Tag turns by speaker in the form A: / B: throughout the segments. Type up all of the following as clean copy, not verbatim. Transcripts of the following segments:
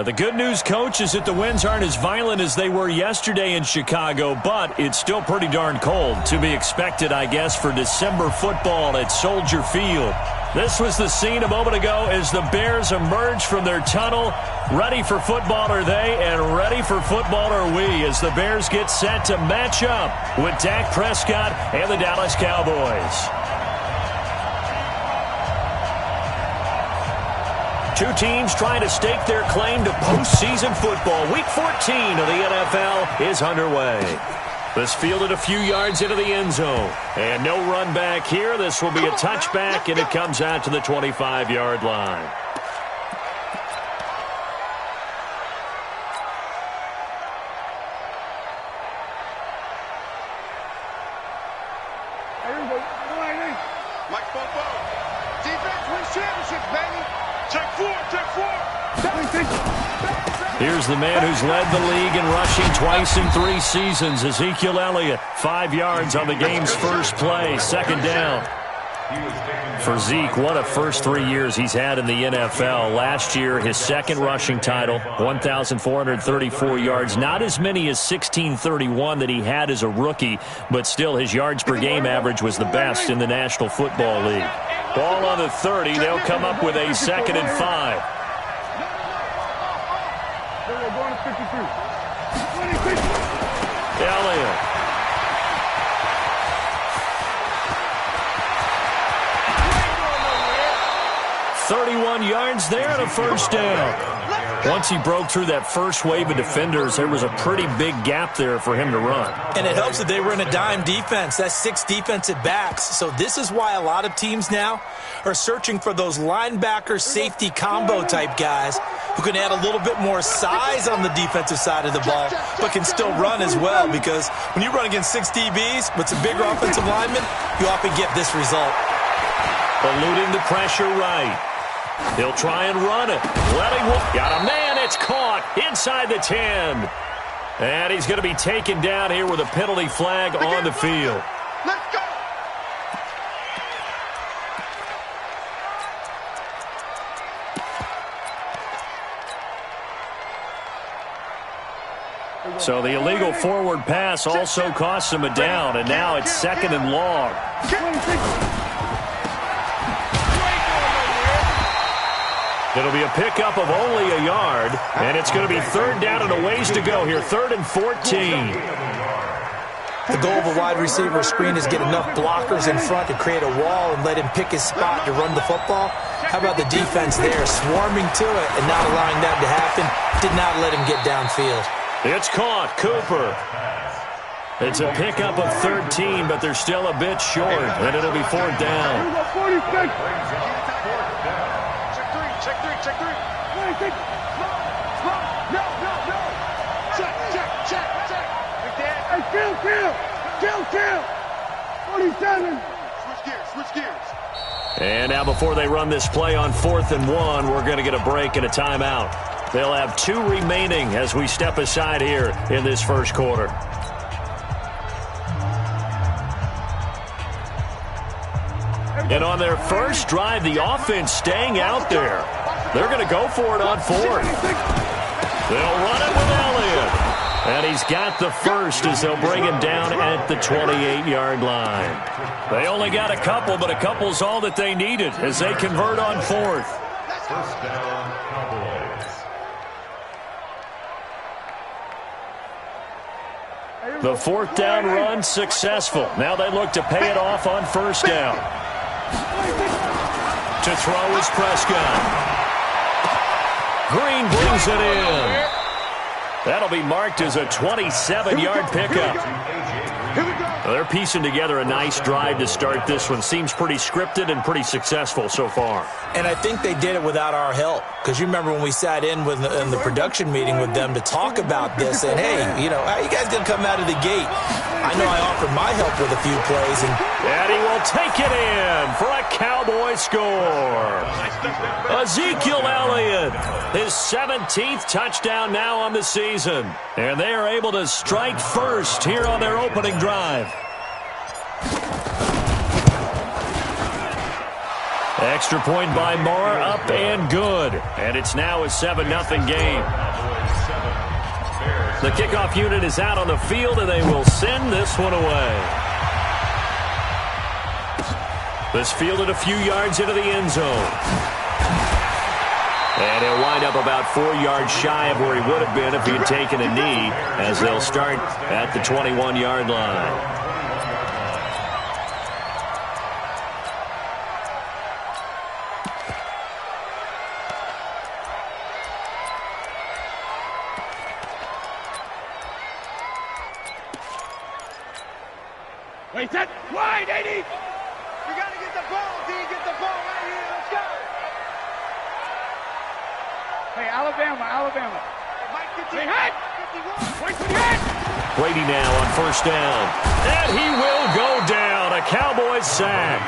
A: The good news, Coach, is that the winds aren't as violent as they were yesterday in Chicago, but it's still pretty darn cold. To be expected, I guess, for December football at Soldier Field. This was the scene a moment ago as the Bears emerged from their tunnel. Ready for football are they, and ready for football are we, as the Bears get set to match up with Dak Prescott and the Dallas Cowboys. Two teams trying to stake their claim to postseason football. Week 14 of the NFL is underway. This fielded a few yards into the end zone. And no run back here. This will be a touchback, and it comes out to the 25-yard line. Here's the man who's led the league in rushing twice in 3 seasons, Ezekiel Elliott. 5 yards on the game's first play, second down. For Zeke, what a first 3 years he's had in the NFL. Last year, his second rushing title, 1,434 yards. Not as many as 1,631 that he had as a rookie, but still his yards per game average was the best in the National Football League. Ball on the 30. They'll come up with a 2nd and 5. Elliott. "31 yards there and a first down." Once he broke through that first wave of defenders, there was a pretty big gap there for him to run.
B: And it helps that they were in a dime defense. That's 6 defensive backs. So this is why a lot of teams now are searching for those linebacker safety combo type guys who can add a little bit more size on the defensive side of the ball, but can still run as well, because when you run against 6 DBs with some bigger offensive linemen, you often get this result.
A: Eluding the pressure right. He'll try and run it. Got a man. It's caught inside the 10. And he's going to be taken down here with a penalty flag on the field.
C: Let's go.
A: So the illegal forward pass also costs him a down, and now it's 2nd and long. It'll be a pickup of only a yard, and it's going to be 3rd down and a ways to go here, 3rd and 14.
B: The goal of a wide receiver screen is get enough blockers in front to create a wall and let him pick his spot to run the football. How about the defense there, swarming to it and not allowing that to happen? Did not let him get downfield.
A: It's caught. Cooper. It's a pickup of 13, but they're still a bit short, and it'll be 4th down.
C: Check 3. No. Check. Kill. 47. Switch gears.
A: And now before they run this play on 4th and 1, we're going to get a break and a timeout. They'll have 2 remaining as we step aside here in this first quarter. And on their first drive, the offense staying out there. They're going to go for it on 4th. They'll run it with Elliott. And he's got the first as they'll bring him down at the 28-yard line. They only got a couple, but a couple's all that they needed as they convert on 4th.
D: First down, Cowboys.
A: The 4th down run successful. Now they look to pay it off on 1st down. To throw is Prescott. Green brings it in. That'll be marked as a 27-yard pickup. Well, they're piecing together a nice drive to start this one. Seems pretty scripted and pretty successful so far.
B: And I think they did it without our help. Because you remember when we sat in the production meeting with them to talk about this, and hey, how you guys going to come out of the gate? I know I offered my help with a few plays.
A: And he will take it in for a Cowboy score. Ezekiel Elliott, his 17th touchdown now on the season. And they are able to strike first here on their opening drive. Extra point by Moore, up and good. And it's now a 7-0 game. The kickoff unit is out on the field, and they will send this one away. This fielded a few yards into the end zone. And he'll wind up about 4 yards shy of where he would have been if he had taken a knee, as they'll start at the 21-yard line.
C: Wait, set, wide, 80! We got to get the ball, D, get the ball right here, let's go! Hey, Alabama. Hey, Mike, 50, hey, hit! 51, wait, hit!
A: Brady now on first down. And he will go down. A Cowboys sack.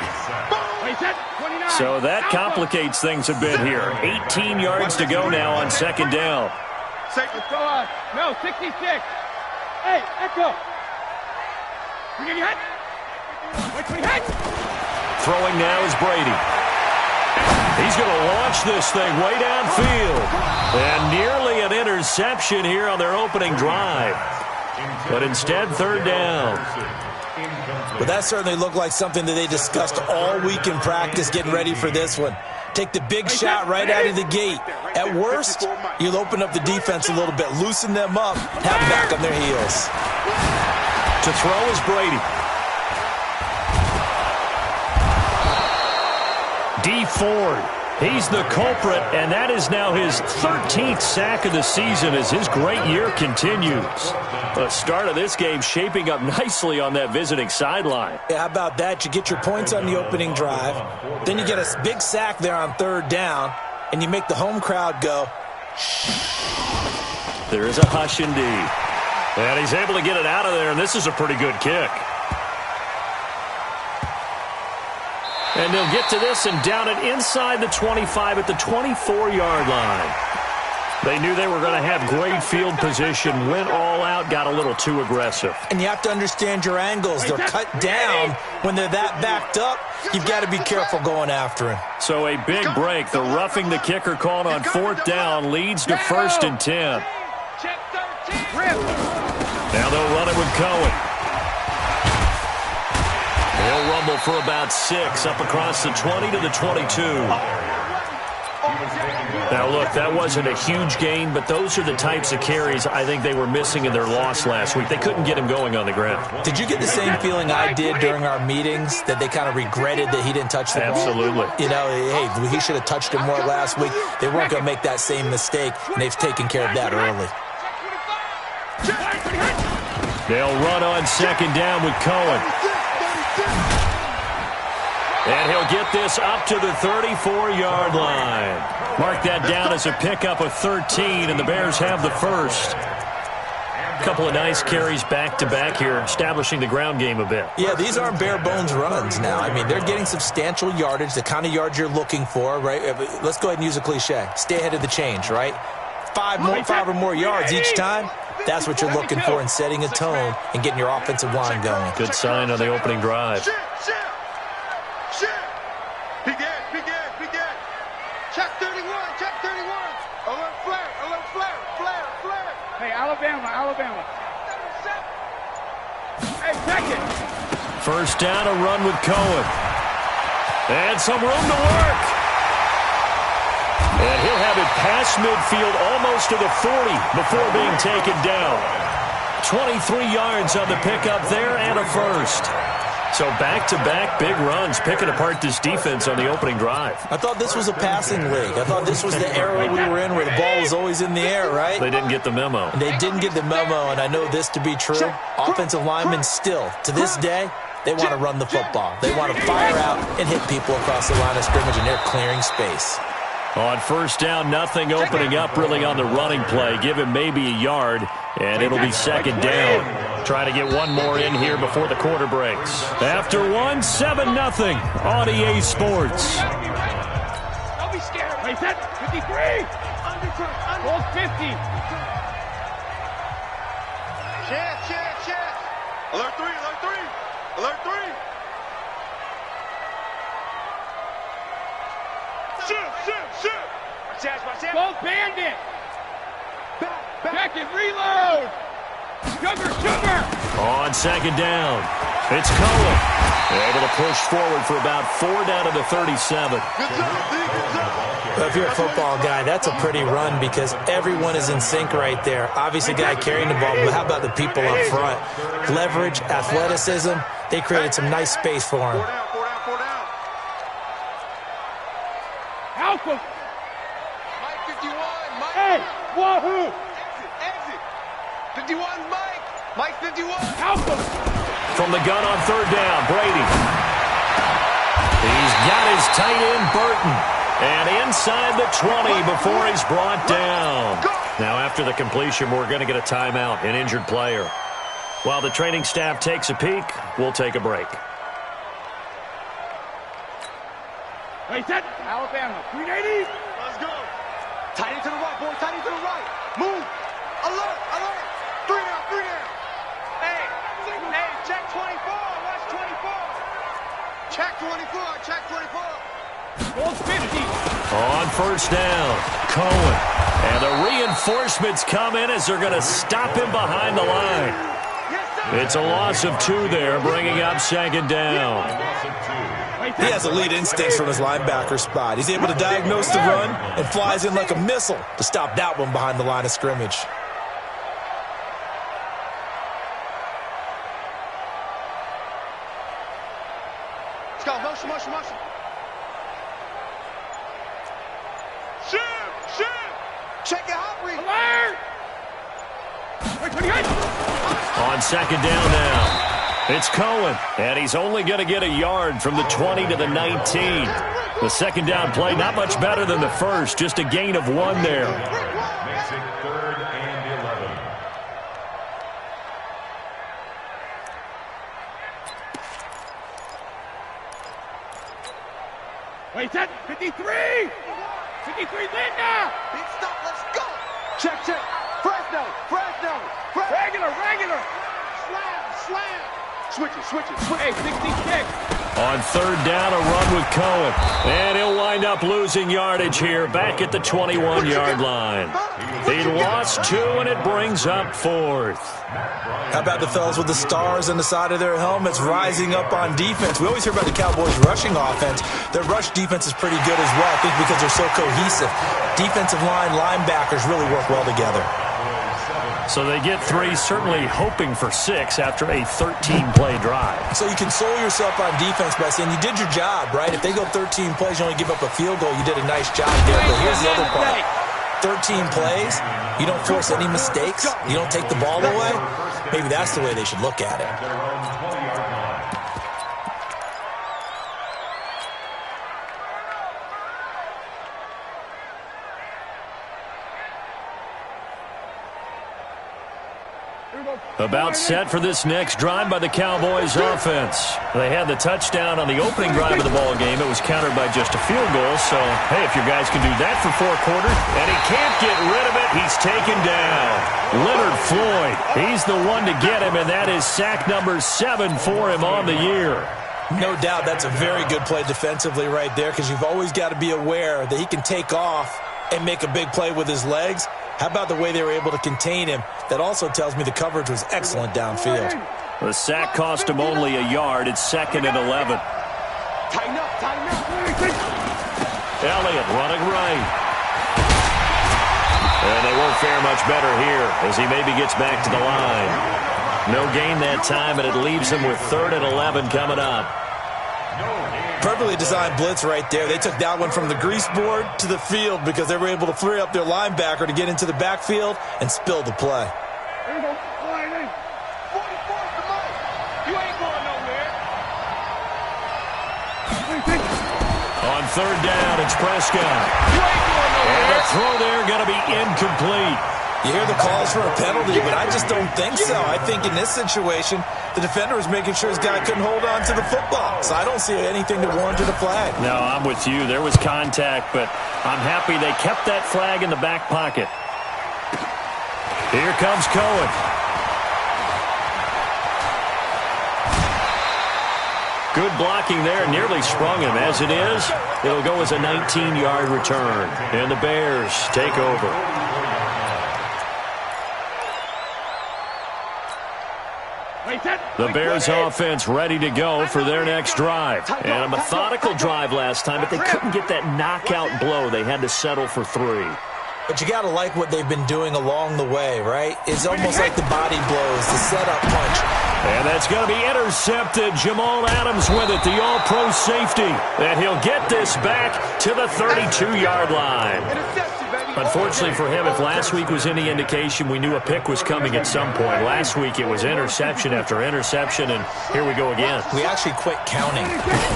C: Wait, set, 29.
A: So that complicates things a bit here. 18 yards to go now on second down.
C: Let's go, no, 66. Hey, Echo. We get you hit.
A: Throwing now is Brady. He's going to launch this thing way downfield. And nearly an interception here on their opening drive. But instead, third down.
B: But that certainly looked like something that they discussed all week in practice getting ready for this one. Take the big shot right out of the gate. At worst, you'll open up the defense a little bit, loosen them up, have them back on their heels.
A: To throw is Brady. D. Ford, he's the culprit, and that is now his 13th sack of the season as his great year continues. The start of this game shaping up nicely on that visiting sideline.
B: Yeah, how about that? You get your points on the opening drive, then you get a big sack there on third down, and you make the home crowd go,
A: There is a hush indeed. And he's able to get it out of there, and this is a pretty good kick. And they'll get to this and down it inside the 25 at the 24-yard line. They knew they were going to have great field position, went all out, got a little too aggressive.
B: And you have to understand your angles. They're cut down. When they're that backed up, you've got to be careful going after him.
A: So a big break. The roughing the kicker called on fourth down leads to 1st and 10. Now they'll run it with Cohen. They'll rumble for about 6 up across the 20 to the 22. Now, look, that wasn't a huge gain, but those are the types of carries I think they were missing in their loss last week. They couldn't get him going on the ground.
B: Did you get the same feeling I did during our meetings, that they kind of regretted that he didn't touch the ball?
A: Absolutely.
B: You know, hey, he should have touched it more last week. They weren't going to make that same mistake, and they've taken care of that early.
A: They'll run on second down with Cohen. And he'll get this up to the 34-yard line. Mark that down as a pickup of 13, and the Bears have the first. A couple of nice carries back-to-back here, establishing the ground game a bit.
B: Yeah, these aren't bare-bones runs now. I mean, they're getting substantial yardage, the kind of yards you're looking for, right? Let's go ahead and use a cliche. Stay ahead of the change, right? 5 or more yards each time. That's what you're looking for in setting a tone and getting your offensive line going.
A: Good sign on the opening drive.
C: Check 31. Alert flare. Hey, Alabama. Hey, second.
A: First down, a run with Cohen. And some room to work. And he'll have it past midfield almost to the 40 before being taken down. 23 yards on the pickup there and a first. So back-to-back big runs, picking apart this defense on the opening drive.
B: I thought this was a passing league. I thought this was the era we were in where the ball was always in the air, right?
A: They didn't get the memo.
B: They didn't get the memo, and I know this to be true. Offensive linemen still, to this day, they want to run the football. They want to fire out and hit people across the line of scrimmage, and they're clearing space.
A: On first down, nothing opening up really on the running play. Give him maybe a yard, and it'll be second down. Try to get one more in here before the quarter breaks. After one, 7-0 on EA Sports.
C: Don't be scared. Wait, set. 53. Hold 50. Check. Alert 3. Shoot. Both bandit. Back and reload. Sugar.
A: On second down, it's Cohen. Able to push forward for about 4 down to the 37.
B: Well, if you're a football guy, that's a pretty run because everyone is in sync right there. Obviously, guy carrying the ball, but how about the people up front? Leverage, athleticism, they created some nice space for him.
C: Alpha.
E: Mike 51, Mike.
C: Hey, wahoo.
E: Exit. 51, Mike. Mike 51.
C: Alpha.
A: From the gun on third down, Brady. He's got his tight end, Burton. And inside the 20 before he's brought down. Now after the completion, we're going to get a timeout, an injured player. While the training staff takes a peek, we'll take a break.
C: Wait, set. Alabama. 380.
E: Let's go. Tight end to the right, boy. Tight end to the right. Move. Alert. 3 down. Hey, check 24. Watch 24. Check 24.
C: Gold 50.
A: On first down, Cohen. And the reinforcements come in as they're going to stop him behind the line. It's a loss of 2 there, bringing up second down.
B: He has elite instincts from his linebacker spot. He's able to diagnose the run and flies in like a missile to stop that one behind the line of scrimmage.
E: Let's go. Motion. Shoot. Check your hot read.
C: Alert. Wait, 28.
A: On second down now, it's Cohen. And he's only going to get a yard from the 20 to the 19. The second down play, not much better than the first, just a gain of 1 there.
D: Makes it 3rd and 11.
C: Wait, set. 53. 53 Linda.
E: Big stop. Let's go. Check. Fresno. Regular. Slam. Switch it.
C: Hey, 66.
A: On third down, a run with Cohen. And he'll wind up losing yardage here, back at the 21-yard line. He lost 2, and it brings up 4th.
B: How about the fellas with the stars on the side of their helmets rising up on defense? We always hear about the Cowboys' rushing offense. Their rush defense is pretty good as well, I think, because they're so cohesive. Defensive line, linebackers really work well together.
A: So they get 3, certainly hoping for 6 after a 13-play drive.
B: So you console yourself on defense by saying you did your job, right? If they go 13 plays, you only give up a field goal, you did a nice job there. But here's the other part. 13 plays, you don't force any mistakes, you don't take the ball away. Maybe that's the way they should look at it.
A: About set for this next drive by the Cowboys offense. They had the touchdown on the opening drive of the ball game. It was countered by just a field goal. So, hey, if your guys can do that for 4 quarters, and he can't get rid of it, he's taken down. Leonard Floyd, he's the one to get him, and that is sack number 7 for him on the year.
B: No doubt that's a very good play defensively right there, because you've always got to be aware that he can take off and make a big play with his legs. How about the way they were able to contain him? That also tells me the coverage was excellent downfield.
A: The sack cost him only a yard. It's 2nd and 11.
E: Tighten up.
A: Elliott running right. And they won't fare much better here as he maybe gets back to the line. No gain that time, and it leaves him with 3rd and 11 coming up.
B: Perfectly designed blitz right there. They took that one from the grease board to the field because they were able to free up their linebacker to get into the backfield and spill the play.
C: There you go.
E: 44's the most. You ain't going nowhere.
A: On third down, it's Prescott.
E: You ain't going nowhere.
A: And the throw there going to be incomplete.
B: You hear the calls for a penalty, but I just don't think so. I think in this situation, the defender was making sure his guy couldn't hold on to the football. So I don't see anything to warrant a flag.
A: No, I'm with you. There was contact, but I'm happy they kept that flag in the back pocket. Here comes Cohen. Good blocking there, nearly sprung him. As it is, it'll go as a 19-yard return. And the Bears take over. The Bears offense ready to go for their next drive. And a methodical drive last time, but they couldn't get that knockout blow. They had to settle for 3.
B: But you got to like what they've been doing along the way, right? It's almost like the body blows, the setup punch.
A: And that's going to be intercepted. Jamal Adams with it, the all-pro safety. And he'll get this back to the 32-yard line. Unfortunately for him, if last week was any indication, we knew a pick was coming at some point. Last week it was interception after interception, and here we go again.
B: We actually quit counting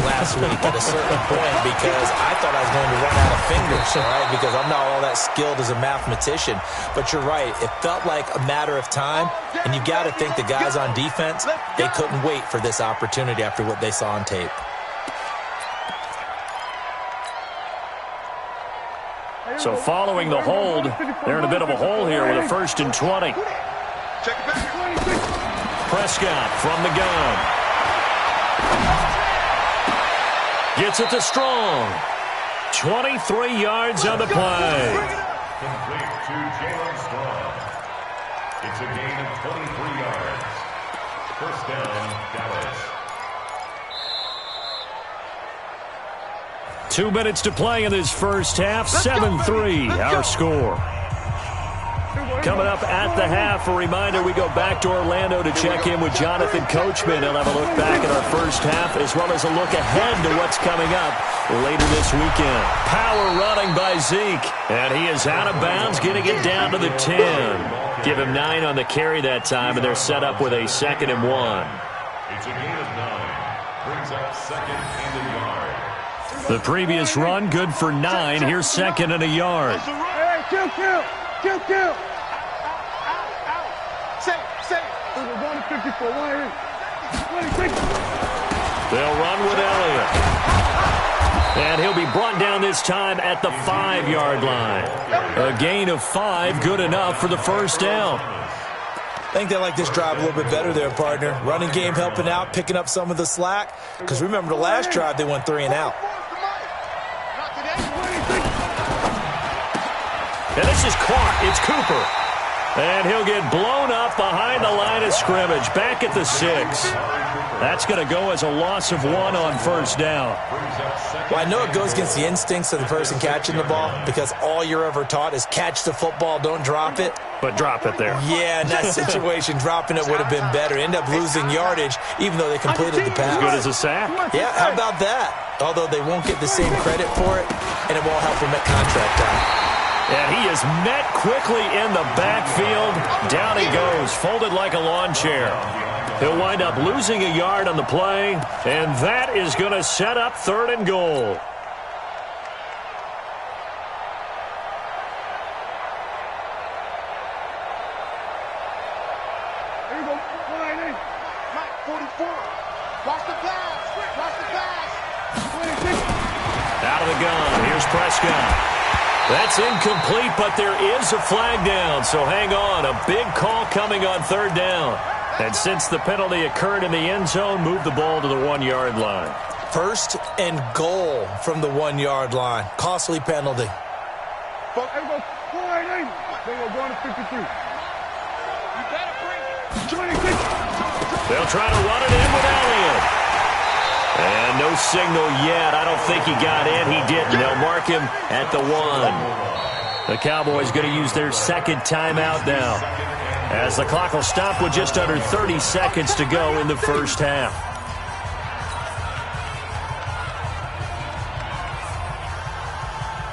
B: last week at a certain point because I thought I was going to run out of fingers, all right, because I'm not all that skilled as a mathematician. But you're right. It felt like a matter of time, and you've got to think the guys on defense, they couldn't wait for this opportunity after what they saw on tape.
A: So following the hold, they're in a bit of a hole here with a 1st and 20. Prescott from the gun. Gets it to Strong. 23 yards on the play.
D: Complete to Jalen Strong. It's a gain of 23 yards. First down, Dallas.
A: 2 minutes to play in this first half. 7-3 our score. Coming up at the half, a reminder, we go back to Orlando to check in with Jonathan Coachman. He'll have a look back at our first half as well as a look ahead to what's coming up later this weekend. Power running by Zeke. And he is out of bounds, getting it down to the 10. Give him 9 on the carry that time, and they're set up with a 2nd and 1.
D: It's a gain of 9. Brings up 2nd and a yard.
A: The previous run, good for 9. Here's 2nd and a yard.
C: Hey, kill. Safe. We're going to 54.
A: They'll run with Elliott. And he'll be brought down this time at the 5-yard line. A gain of 5, good enough for the first down.
B: I think they like this drive a little bit better there, partner. Running game helping out, picking up some of the slack. Because remember, the last drive, they went 3 and out.
A: And this is caught. It's Cooper. And he'll get blown up behind the line of scrimmage. Back at the 6. That's going to go as a loss of 1 on first down.
B: Well, I know it goes against the instincts of the person catching the ball because all you're ever taught is catch the football, don't drop it.
A: But drop it there.
B: Yeah, in that situation, dropping it would have been better. End up losing yardage, even though they completed the pass.
A: As good as a sack.
B: Yeah, how about that? Although they won't get the same credit for it, and it won't help them at contract time.
A: And he is met quickly in the backfield. Down he goes, folded like a lawn chair. He'll wind up losing a yard on the play, and that is going to set up 3rd and goal.
C: Here we go. 44. Watch the pass. 26.
A: Out of the gun. Here's Prescott. That's incomplete, but there is a flag down, so hang on. A big call coming on 3rd down. And since the penalty occurred in the end zone, move the ball to the 1-yard line.
B: 1st and goal from the 1-yard line. Costly penalty.
C: Here we go. 4-8. Then we're going to 53. You better bring it. 26.
A: They'll try to run it in with Elliott. And no signal yet. I don't think he got in. He didn't. They'll mark him at the 1. The Cowboys going to use their 2nd timeout now, as the clock will stop with just under 30 seconds to go in the first half.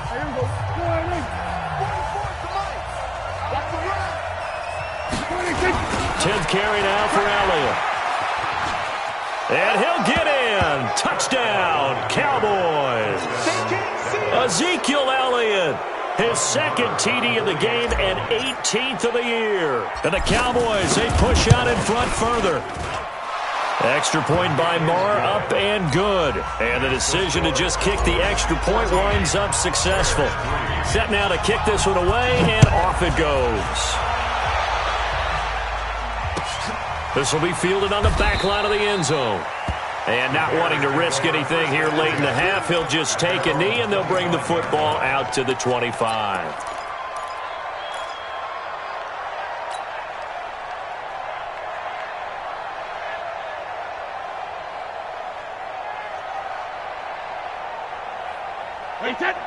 C: Here we go. 4-8.
A: 10th carry now for Elliott. And he'll get in. Touchdown, Cowboys. Ezekiel Elliott, his 2nd TD of the game and 18th of the year. And the Cowboys, they push out in front further. Extra point by Marr, up and good. And the decision to just kick the extra point winds up successful. Set now to kick this one away, and off it goes. This will be fielded on the back line of the end zone. And not wanting to risk anything here late in the half, he'll just take a knee, and they'll bring the football out to the 25.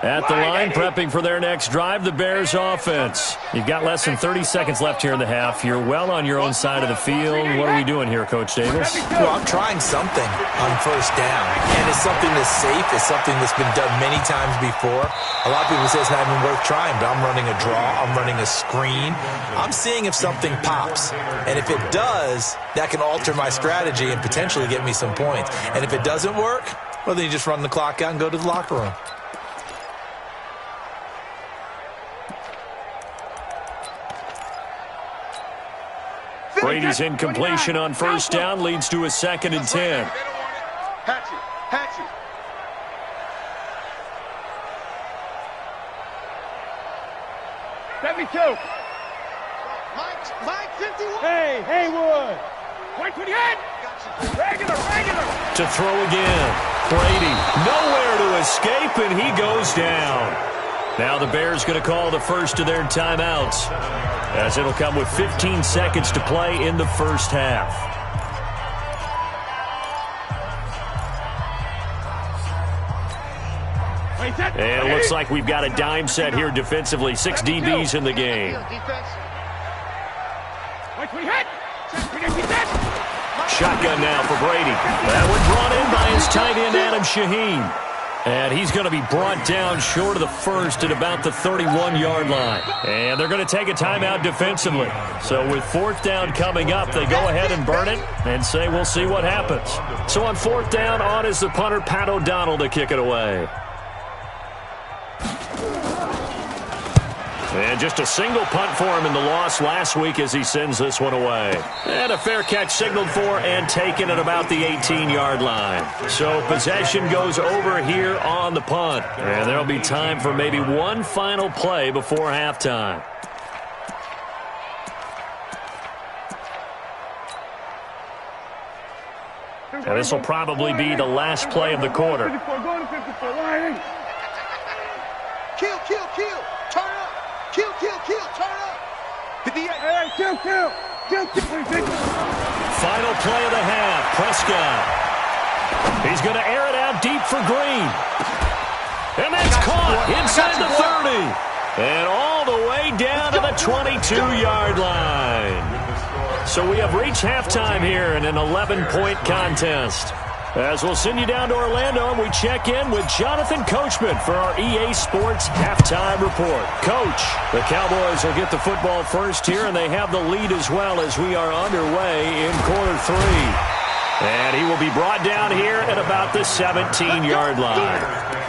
A: At the line, prepping for their next drive, the Bears offense. You've got less than 30 seconds left here in the half. You're well on your own side of the field. What are we doing here, Coach Davis?
B: Well, I'm trying something on first down, and it's something that's safe. It's something that's been done many times before. A lot of people say it's not even worth trying, but I'm running a draw. I'm running a screen. I'm seeing if something pops, and if it does, that can alter my strategy and potentially get me some points. And if it doesn't work, well, then you just run the clock out and go to the locker room.
A: Brady's incompletion on first down leads to a 2nd and 10.
E: Hatch it. Let me two. Mike 51.
C: Hey, Haywood. Wait for the end. Regular.
A: To throw again. Brady nowhere to escape, and he goes down. Now the Bears going to call the first of their timeouts, as it'll come with 15 seconds to play in the first half. And it looks like we've got a dime set here defensively. 6 DBs in the game. Shotgun now for Brady. That one brought in by his tight end, Adam Shaheen. And he's going to be brought down short of the first at about the 31-yard line. And they're going to take a timeout defensively. So with 4th down coming up, they go ahead and burn it and say we'll see what happens. So on 4th down, on is the punter, Pat O'Donnell, to kick it away. And just a single punt for him in the loss last week as he sends this one away. And a fair catch signaled for and taken at about the 18-yard line. So possession goes over here on the punt. And there'll be time for maybe one final play before halftime. And this will probably be the last play of the quarter.
E: Kill. Turn up. Kill. Turn up.
C: Hey, kill.
A: Final play of the half. Prescott. He's going to air it out deep for Green. And that's caught inside the 30. And all the way down to the 22-yard line. So we have reached halftime here in an 11-point contest. As we'll send you down to Orlando, and we check in with Jonathan Coachman for our EA Sports Halftime Report. Coach, the Cowboys will get the football first here, and they have the lead as well as we are underway in quarter 3. And he will be brought down here at about the 17-yard line.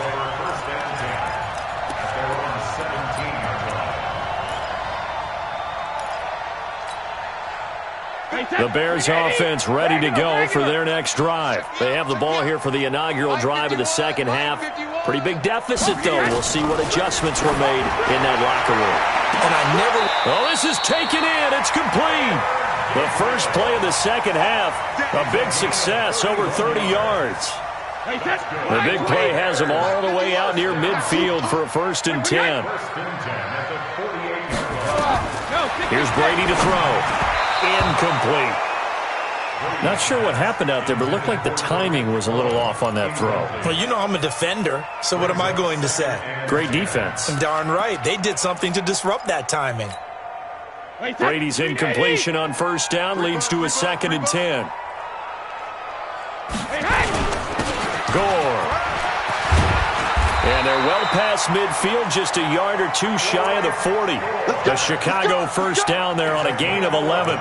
A: The Bears offense ready to go for their next drive. They have the ball here for the inaugural drive of the second half. Pretty big deficit, though. We'll see what adjustments were made in that locker room. Oh, this is taken in. It's complete. The first play of the second half, a big success, over 30 yards. The big play has them all the way out near midfield for a 1st and 10. Here's Brady to throw. Incomplete. Not sure what happened out there, but it looked like the timing was a little off on that throw.
B: Well, you know I'm a defender, so what am I going to say?
A: Great defense.
B: Darn right. They did something to disrupt that timing.
A: Brady's incompletion on first down leads to a 2nd and 10. Gore. And they're well past midfield, just a yard or two shy of the 40. The Chicago first down there on a gain of 11.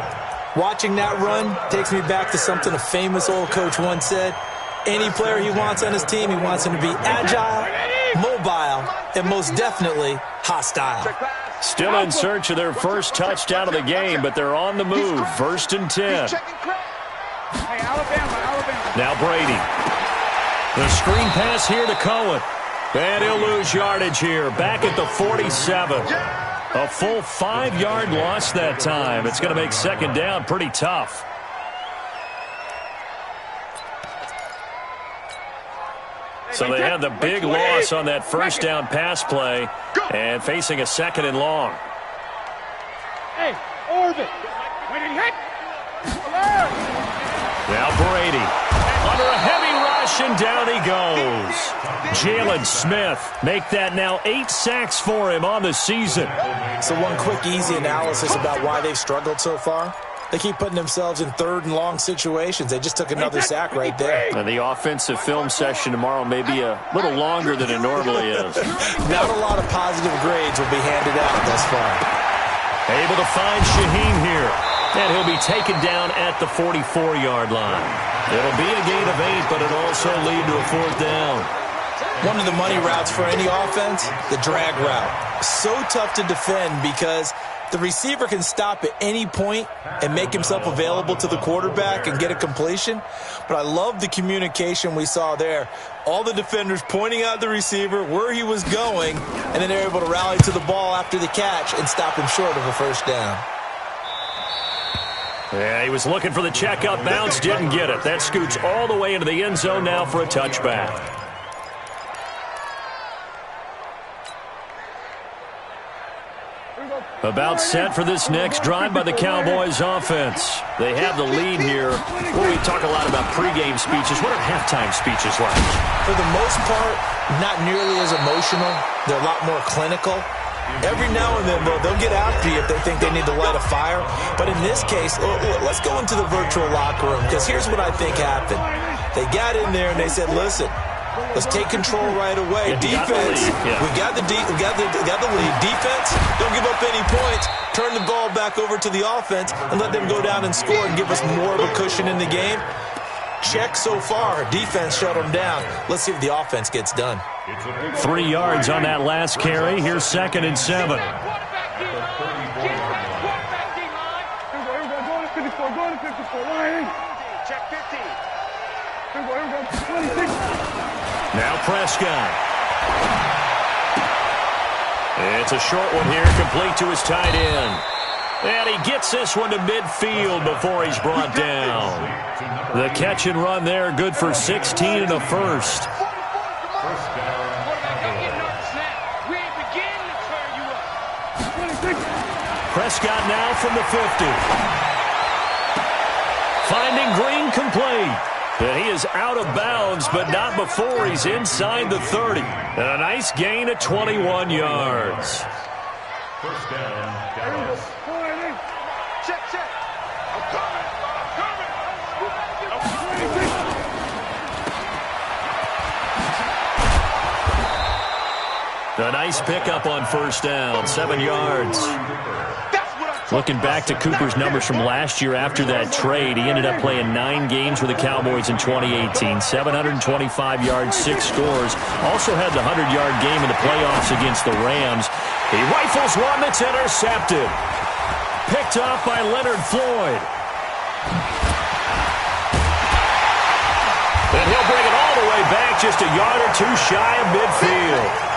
B: Watching that run takes me back to something a famous old coach once said. Any player he wants on his team, he wants him to be agile, mobile, and most definitely hostile.
A: Still in search of their first touchdown of the game, but they're on the move. 1st and 10. Now Brady. The screen pass here to Cohen. And he'll lose yardage here, back at the 47. A full 5-yard loss that time. It's going to make second down pretty tough. So they had the big loss on that first down pass play and facing a 2nd and long.
C: Hey, orbit.
A: Now Brady under a heavy rush, and down he goes. Jalen Smith make that now 8 sacks for him on the season.
B: So one quick, easy analysis about why they've struggled so far. They keep putting themselves in 3rd and long situations. They just took another sack right there.
A: And the offensive film session tomorrow may be a little longer than it normally is.
B: Not a lot of positive grades will be handed out thus far.
A: Able to find Shaheen here. And he'll be taken down at the 44-yard line. It'll be a gain of 8, but it'll also lead to a 4th down.
B: One of the money routes for any offense, the drag route. So tough to defend because the receiver can stop at any point and make himself available to the quarterback and get a completion. But I love the communication we saw there. All the defenders pointing out the receiver, where he was going, and then they're able to rally to the ball after the catch and stop him short of a 1st down.
A: Yeah, he was looking for the check-up bounce, didn't get it. That scoots all the way into the end zone now for a touchback. About set for this next drive by the Cowboys offense. They have the lead here. Well, we talk a lot about pregame speeches. What are halftime speeches like?
B: For the most part, not nearly as emotional. They're a lot more clinical. Every now and then, they'll get after you if they think they need to light a fire. But in this case, let's go into the virtual locker room, because here's what I think happened. They got in there and they said, listen, let's take control right away. Defense, we got the lead. Defense, don't give up any points. Turn the ball back over to the offense and let them go down and score and give us more of a cushion in the game. Check so far. Defense shut them down. Let's see if the offense gets done.
A: 3 yards on that last carry. Here's 2nd and 7.
E: Check 15.
A: Now Prescott. It's a short one here, complete to his tight end. And he gets this one to midfield before he's brought down. The catch and run there, good for 16 and a 1st. Prescott now from the 50. Finding Green complete. And he is out of bounds, but not before he's inside the 30. And a nice gain of 21 yards.
D: 1st down, Dallas.
E: Check. I'm coming.
A: A nice pickup on 1st down, 7 yards. Looking back to Cooper's numbers from last year after that trade, he ended up playing 9 games with the Cowboys in 2018. 725 yards, 6 scores. Also had the 100-yard game in the playoffs against the Rams. He rifles one that's intercepted. Picked off by Leonard Floyd. And he'll bring it all the way back, just a yard or 2 shy of midfield.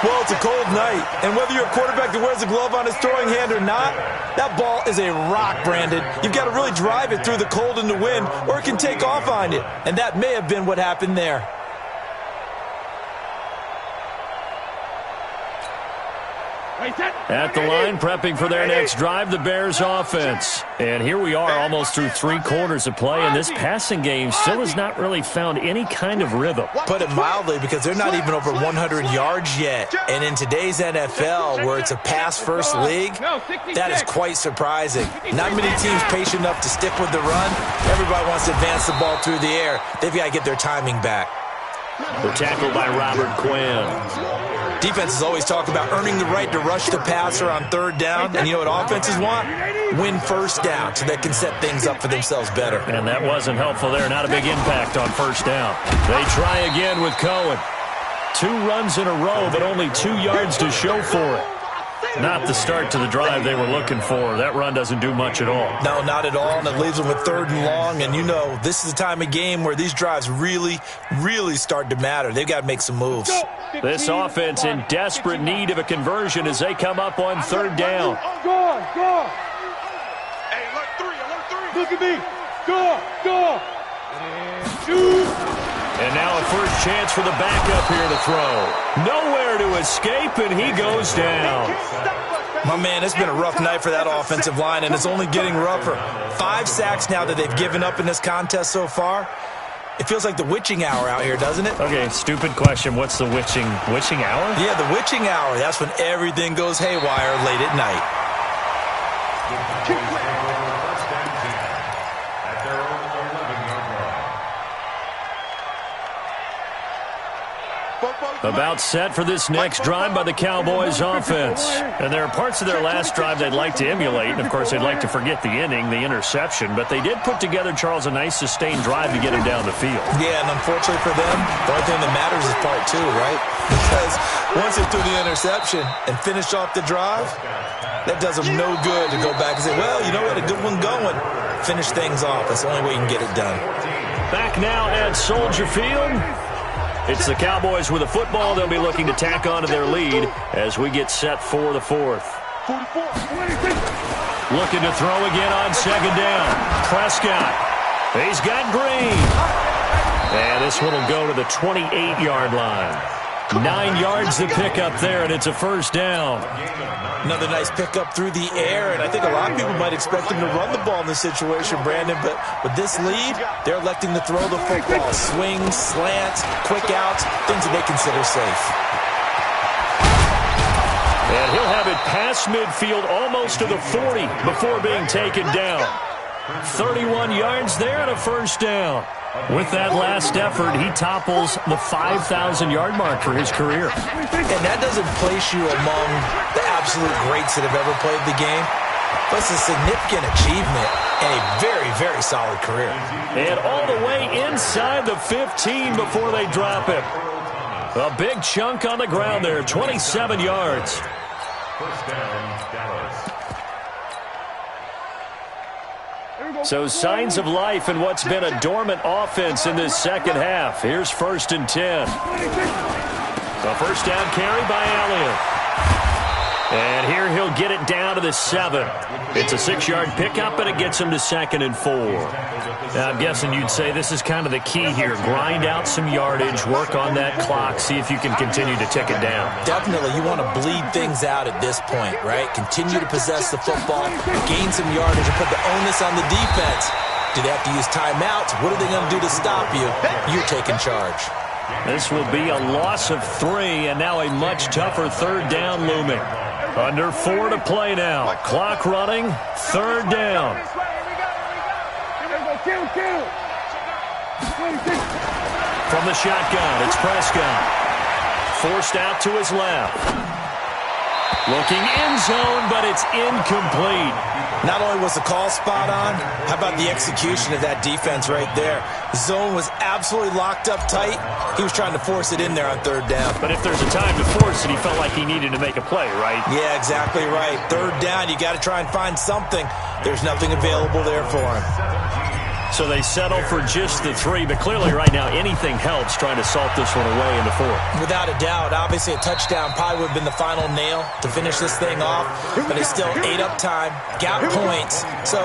B: Well, it's a cold night, and whether you're a quarterback that wears a glove on his throwing hand or not, that ball is a rock, Brandon. You've got to really drive it through the cold and the wind, or it can take off on you, and that may have been what happened there.
A: At the line, prepping for their next drive, the Bears offense. And here we are almost through 3 quarters of play, and this passing game still has not really found any kind of rhythm.
B: Put it mildly, because they're not even over 100 yards yet. And in today's NFL, where it's a pass-first league, that is quite surprising. Not many teams patient enough to stick with the run. Everybody wants to advance the ball through the air. They've got to get their timing back.
A: They're tackled by Robert Quinn.
B: Defenses always talk about earning the right to rush the passer on 3rd down. And you know what offenses want? Win 1st down so they can set things up for themselves better.
A: And that wasn't helpful there. Not a big impact on 1st down. They try again with Cohen. 2 runs in a row, but only 2 yards to show for it. Not the start to the drive they were looking for. That run doesn't do much at all.
B: No, not at all, and it leaves them with 3rd and long. And you know, this is the time of game where these drives really, really start to matter. They've got to make some moves.
A: This offense in desperate need of a conversion as they come up on 3rd down.
C: Go.
E: Hey, alert 3.
C: Look at me. Go. And shoot.
A: And now a first chance for the backup here to throw. Nowhere to escape, and he goes down.
B: My man, it's been a rough night for that offensive line, and it's only getting rougher. 5 sacks now that they've given up in this contest so far. It feels like the witching hour out here, doesn't it?
A: Okay, stupid question. What's the witching hour?
B: Yeah, the witching hour. That's when everything goes haywire late at night.
A: About set for this next drive by the Cowboys offense. And there are parts of their last drive they'd like to emulate. And, of course, they'd like to forget the inning, the interception. But they did put together, Charles, a nice sustained drive to get him down the field.
B: Yeah, and unfortunately for them, the only thing that matters is part 2, right? Because once they threw the interception and finished off the drive, that does them no good to go back and say, well, you know what, a good one going. Finish things off. That's the only way you can get it done.
A: Back now at Soldier Field. It's the Cowboys with a football. They'll be looking to tack on to their lead as we get set for the 4th. Looking to throw again on second down. Prescott. He's got Green. And this one will go to the 28-yard line. 9 yards to pick up there, and it's a first down.
B: Another nice pickup through the air, and I think a lot of people might expect him to run the ball in this situation, Brandon, but with this lead, they're electing to throw the football. Swings, slants, quick outs, things that they consider safe.
A: And he'll have it past midfield almost to the 40 before being taken down. 31 yards there and a first down. With that last effort, he topples the 5,000-yard mark for his career.
B: And that doesn't place you among the absolute greats that have ever played the game. But it's a significant achievement and a very, very solid career.
A: And all the way inside the 15 before they drop it. A big chunk on the ground there, 27 yards.
D: First down, Dallas.
A: So signs of life in what's been a dormant offense in this second half. Here's 1st and 10. A first down carry by Elliott. And here he'll get it down to the 7. It's a 6-yard pickup, and it gets him to 2nd and 4. Now, I'm guessing you'd say this is kind of the key here. Grind out some yardage, work on that clock, see if you can continue to tick it down.
B: Definitely. You want to bleed things out at this point, right? Continue to possess the football, gain some yardage, and put the onus on the defense. Do they have to use timeouts? What are they going to do to stop you? You're taking charge.
A: This will be a loss of 3, and now a much tougher 3rd down looming. Under 4 to play now. Clock running, 3rd down. From the shotgun, it's Prescott. Forced out to his left. Looking end zone, but it's incomplete.
B: Not only was the call spot on, how about the execution of that defense right there? The zone was absolutely locked up tight. He was trying to force it in there on 3rd down.
A: But if there's a time to force it, he felt like he needed to make a play, right?
B: Yeah, exactly right. 3rd down, you got to try and find something. There's nothing available there for him.
A: So they settle for just the 3, but clearly right now anything helps trying to salt this one away in the 4th.
B: Without a doubt, obviously a touchdown probably would have been the final nail to finish this thing off, but it's still ate up time, got points. So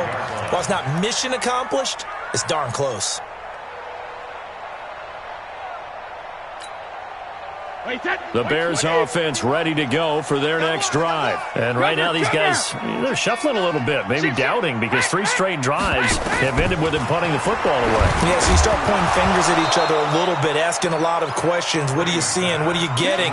B: while it's not mission accomplished, it's darn close.
A: The Bears offense ready to go for their next drive. And right now these guys, they're shuffling a little bit, maybe doubting, because 3 straight drives have ended with them punting the football away.
B: Yeah, so you start pointing fingers at each other a little bit, asking a lot of questions. What are you seeing? What are you getting?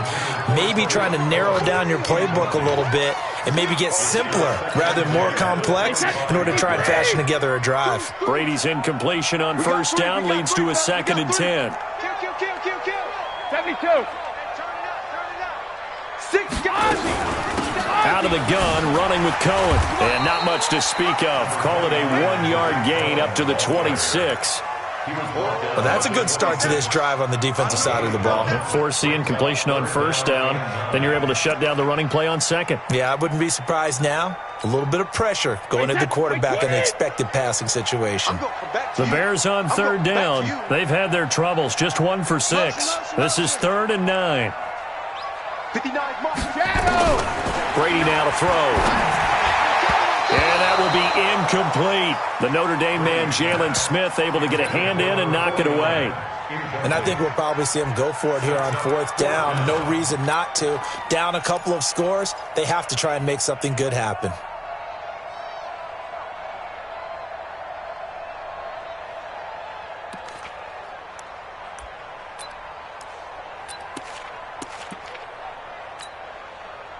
B: Maybe trying to narrow down your playbook a little bit and maybe get simpler rather than more complex in order to try and fashion together a drive.
A: Brady's incompletion on 1st down leads to a 2nd and 10.
C: 72. 6 guys.
A: Out of the gun, running with Cohen. And not much to speak of. Call it a 1-yard gain up to the 26.
B: Well, that's a good start to this drive on the defensive side of the ball.
A: Force the incompletion on 1st down. Then you're able to shut down the running play on 2nd.
B: Yeah, I wouldn't be surprised now. A little bit of pressure going at the quarterback in the expected passing situation.
A: The Bears on 3rd down. They've had their troubles. Just 1 for 6. This is 3rd and 9.
C: 59 Shadow.
A: Brady now to throw. And that will be incomplete. The Notre Dame man, Jalen Smith, able to get a hand in and knock it away.
B: And I think we'll probably see him go for it here on 4th down. No reason not to. Down a couple of scores, they have to try and make something good happen.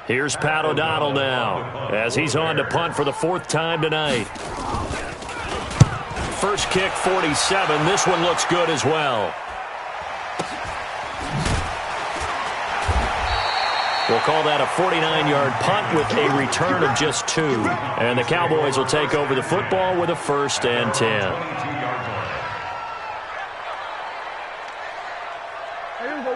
A: Here's Pat O'Donnell now as he's on to punt for the 4th time tonight. First kick, 47. This one looks good as well. We'll call that a 49-yard punt with a return of just 2. And the Cowboys will take over the football with a 1st and 10.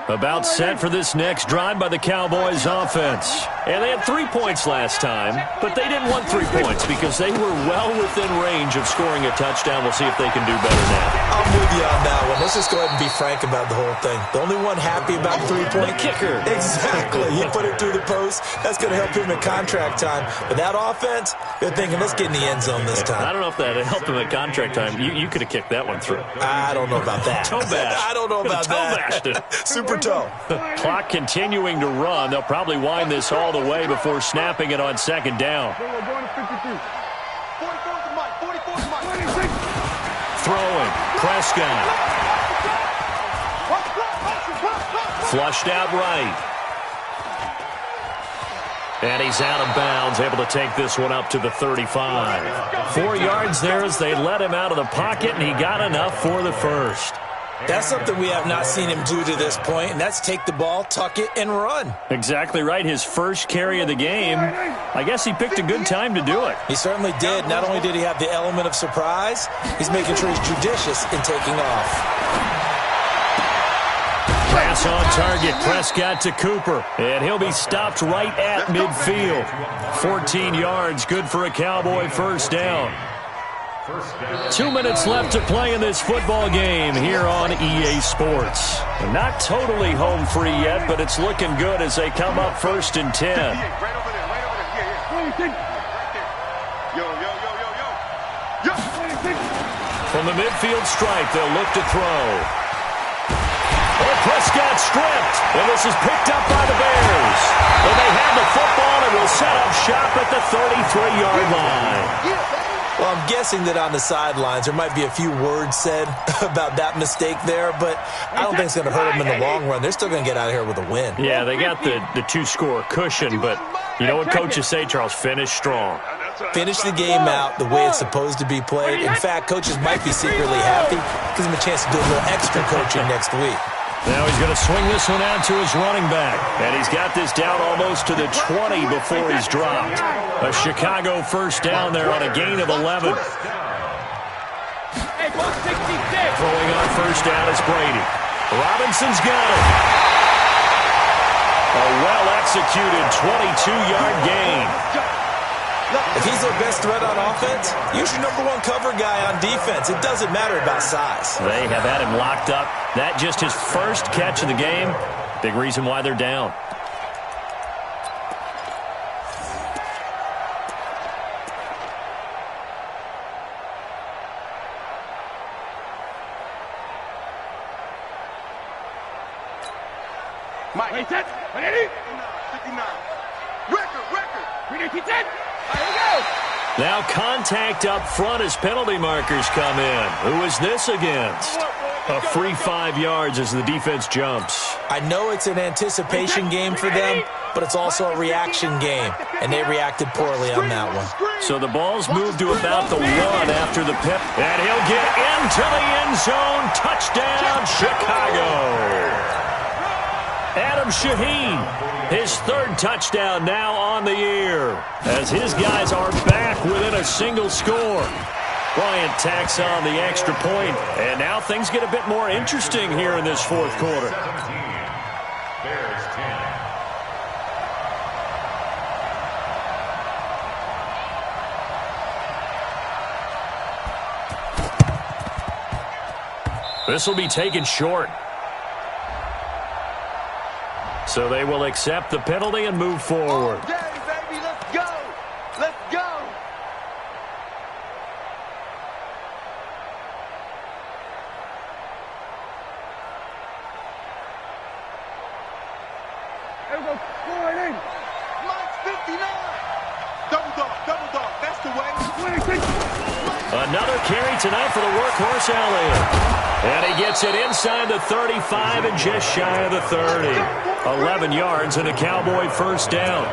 A: About set for this next drive by the Cowboys offense. And they had 3 points last time, but they didn't want 3 points because they were well within range of scoring a touchdown. We'll see if they can do better now.
B: I'm with you on that one. Let's just go ahead and be frank about the whole thing. The only one happy about 3-point
A: kicker.
B: Exactly. He put it through the post. That's going to help him at contract time. But that offense, they're thinking, let's get in the end zone this time.
A: I don't know if that helped him at contract time. You could have kicked that one through.
B: I don't know about that.
A: Toe bash.
B: I don't know about that.
A: Toe bashed it.
B: Super toe.
A: Clock continuing to run. They'll probably wind this all the way before snapping it on 2nd down. Throwing. Prescott. Flushed out right. And he's out of bounds, able to take this one up to the 35. 4 yards there as they let him out of the pocket, and he got enough for the 1st.
B: That's something we have not seen him do to this point, and that's take the ball, tuck it, and run.
A: Exactly right. His first carry of the game. I guess he picked a good time to do it.
B: He certainly did. Not only did he have the element of surprise, he's making sure he's judicious in taking off.
A: Pass on target. Prescott to Cooper. And he'll be stopped right at midfield. 14 yards. Good for a Cowboy 1st down. 2 minutes left to play in this football game here on EA Sports. Not totally home free yet, but it's looking good as they come up 1st and 10. From the midfield stripe, they'll look to throw. Oh, Prescott stripped, and this is picked up by the Bears. And they have the football and will set up shop at the 33-yard line.
B: Well, I'm guessing that on the sidelines there might be a few words said about that mistake there, but I don't think it's going to hurt them in the long run. They're still going to get out of here with a win.
A: Yeah, they got the 2-score cushion, but you know what coaches say, Charles? Finish strong.
B: Finish the game out the way it's supposed to be played. In fact, coaches might be secretly happy. Gives them a chance to do a little extra coaching next week.
A: Now he's going to swing this one out to his running back. And he's got this down almost to the 20 before he's dropped. A Chicago 1st down there on a gain of 11. Throwing on 1st down is Brady. Robinson's got it. A well-executed 22-yard gain.
B: If he's their best threat on offense, use your #1 cover guy on defense. It doesn't matter about size.
A: They have had him locked up. That just his first catch of the game. Big reason why they're down.
C: Mike, 59. Record.
A: Now contact up front as penalty markers come in. Who is this against? A free 5 yards as the defense jumps.
B: I know it's an anticipation game for them, but it's also a reaction game, and they reacted poorly on that one.
A: So the ball's moved to about the 1 after the pip, and he'll get into the end zone. Touchdown, Chicago. Adam Shaheen, his 3rd touchdown now on the year, as his guys are back within a single score. Bryant tacks on the extra point, and now things get a bit more interesting here in this 4th quarter.
D: Bears 10.
A: This will be taken short. So they will accept the penalty and move forward.
E: Okay, baby, let's go. Let's go.
A: Another carry tonight for the workhorse Elliott. And he gets it inside the 35 and just shy of the 30. 11 yards and a Cowboy first down.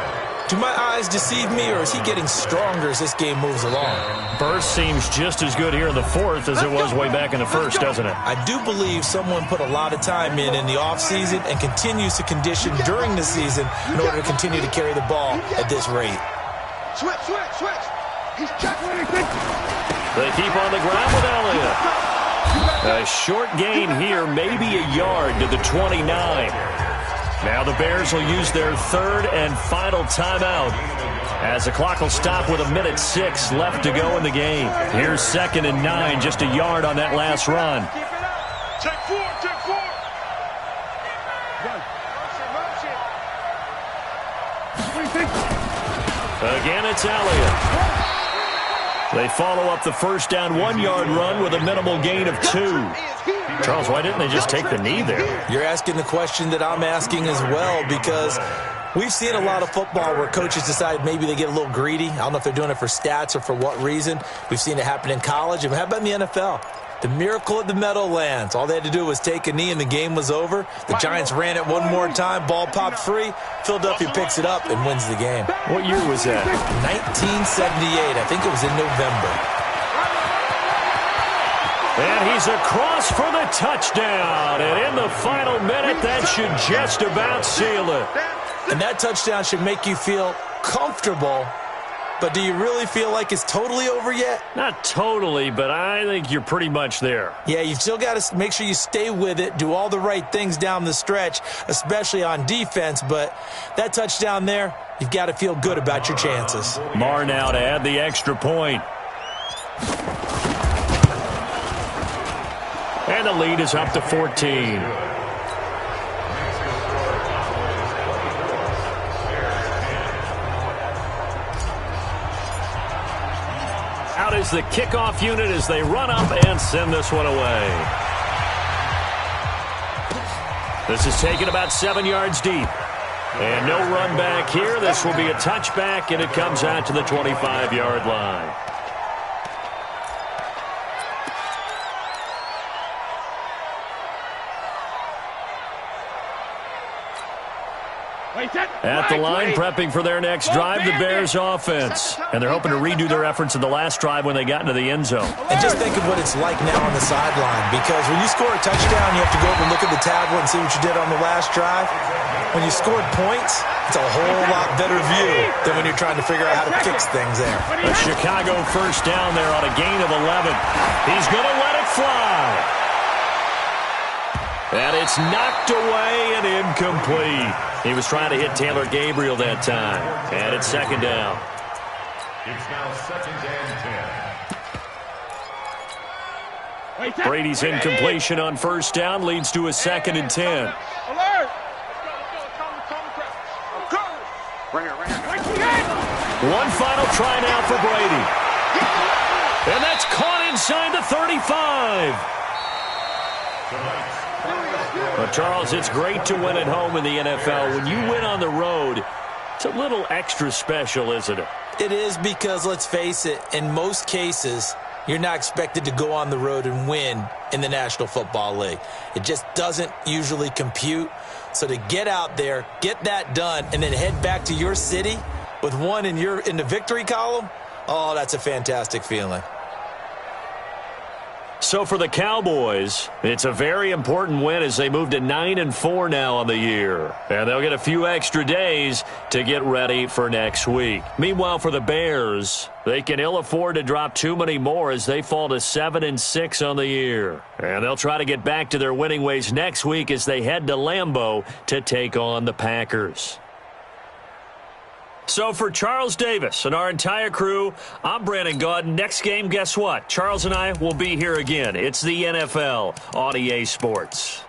B: Do my eyes deceive me, or is he getting stronger as this game moves along?
A: Burst seems just as good here in the fourth as it was way back in the first, doesn't it?
B: I do believe someone put a lot of time in the offseason and continues to condition during the season in order to continue to carry the ball at this rate.
E: Switch. He's checking.
A: They keep on the ground with Elliott. A short gain here, maybe a yard to the 29. Now the Bears will use their third and final timeout as the clock will stop with 1:06 left to go in the game. Here's 2nd and 9, just a yard on that last run.
E: Check four.
A: Again, it's Elliott. They follow up the first down 1-yard run with a minimal gain of 2. Charles, why didn't they just take the knee there?
B: You're asking the question that I'm asking as well, because we've seen a lot of football where coaches decide maybe they get a little greedy. I don't know if they're doing it for stats or for what reason. We've seen it happen in college. And how about in the NFL? The miracle at the Meadowlands. All they had to do was take a knee and the game was over. The Giants ran it one more time. Ball popped free. Philadelphia picks it up and wins the game.
A: What year was that?
B: 1978. I think it was in November.
A: And he's across for the touchdown. And in the final minute, that should just about seal it.
B: And that touchdown should make you feel comfortable. But do you really feel like it's totally over yet?
A: Not totally, but I think you're pretty much there.
B: Yeah, you've still got to make sure you stay with it, do all the right things down the stretch, especially on defense. But that touchdown there, you've got to feel good about your chances.
A: Marr now to add the extra point. And the lead is up to 14. Out is the kickoff unit as they run up and send this one away. This is taken about 7 yards deep. And no run back here. This will be a touchback, and it comes out to the 25-yard line. At the line, prepping for their next drive, the Bears offense. And they're hoping to redo their efforts in the last drive when they got into the end zone.
B: And just think of what it's like now on the sideline, because when you score a touchdown, you have to go over and look at the tablet and see what you did on the last drive. When you scored points, it's a whole lot better view than when you're trying to figure out how to fix things there.
A: A Chicago first down there on a gain of 11. He's going to let it fly. And it's knocked away and incomplete. He was trying to hit Taylor Gabriel that time. And it's 2nd down.
D: It's now 2nd and 10.
A: Brady's incompletion on first down leads to a 2nd and 10.
E: Alert!
A: One final try now for Brady. And that's caught inside the 35. Well, Charles, it's great to win at home in the NFL. When you win on the road, it's a little extra special, isn't it?
B: It is, because, let's face it, in most cases, you're not expected to go on the road and win in the National Football League. It just doesn't usually compute. So to get out there, get that done, and then head back to your city with one in the victory column, oh, that's a fantastic feeling.
A: So for the Cowboys, it's a very important win as they move to 9-4 now on the year. And they'll get a few extra days to get ready for next week. Meanwhile, for the Bears, they can ill afford to drop too many more as they fall to 7-6 on the year. And they'll try to get back to their winning ways next week as they head to Lambeau to take on the Packers. So for Charles Davis and our entire crew, I'm Brandon Gaudin. Next game, guess what? Charles and I will be here again. It's the NFL on EA Sports.